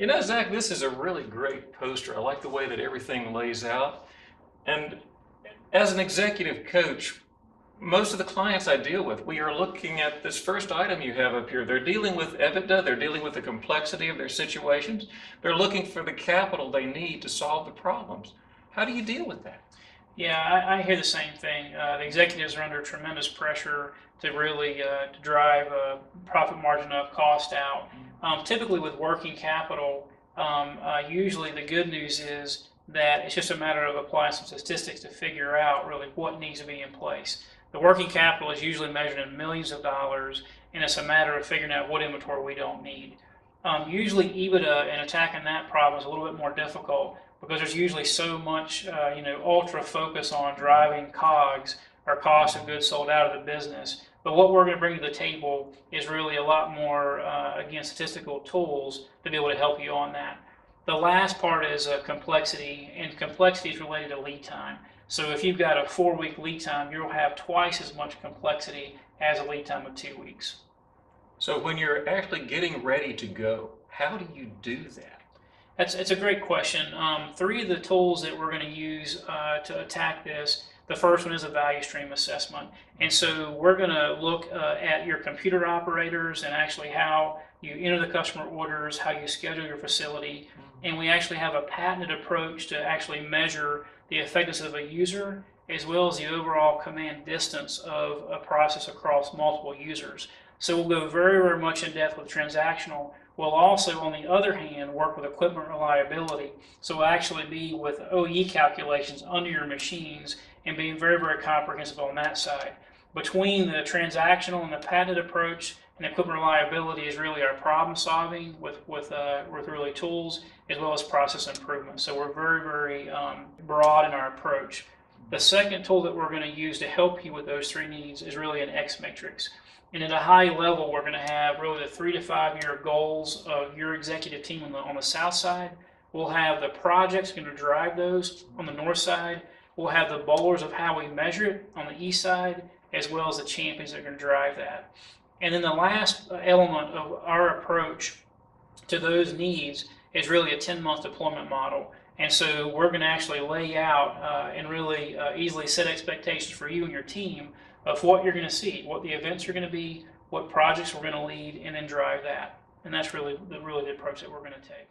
You know, Zach, this is a really great poster. I like the way that everything lays out. And as an executive coach, most of the clients I deal with, we are looking at this first item you have up here. They're dealing with EBITDA, they're dealing with the complexity of their situations. They're looking for the capital they need to solve the problems. How do you deal with that? Yeah, I hear the same thing. The executives are under tremendous pressure to really to drive profit margin up, cost out. Typically with working capital, usually the good news is that it's just a matter of applying some statistics to figure out really what needs to be in place. The working capital is usually measured in millions of dollars, and it's a matter of figuring out what inventory we don't need. Usually EBITDA and attacking that problem is a little bit more difficult because there's usually so much, ultra focus on driving COGS or cost of goods sold out of the business. But what we're going to bring to the table is really a lot more, again, statistical tools to be able to help you on that. The last part is complexity, and complexity is related to lead time. So if you've got a 4-week lead time, you'll have twice as much complexity as a lead time of 2 weeks. So when you're actually getting ready to go, how do you do that? It's a great question. 3 of the tools that we're going to use to attack this, the first one is a value stream assessment. And so we're going to look at your computer operators and actually how you enter the customer orders, how you schedule your facility. And we actually have a patented approach to actually measure the effectiveness of a user as well as the overall command distance of a process across multiple users. So we'll go very, very much in depth with transactional. We'll also, on the other hand, work with equipment reliability. So we'll actually be with OE calculations under your machines and being very, very comprehensive on that side. Between the transactional and the patented approach and equipment reliability is really our problem solving with really tools as well as process improvement. So we're very, very broad in our approach. The second tool that we're going to use to help you with those 3 needs is really an X matrix. And at a high level, we're going to have really the 3 to 5 year goals of your executive team on the south side. We'll have the projects going to drive those on the north side. We'll have the bowlers of how we measure it on the east side, as well as the champions that are going to drive that. And then the last element of our approach to those needs is really a 10-month deployment model. And so we're going to actually lay out and really easily set expectations for you and your team of what you're going to see, what the events are going to be, what projects we're going to lead, and then drive that. And that's really the approach that we're going to take.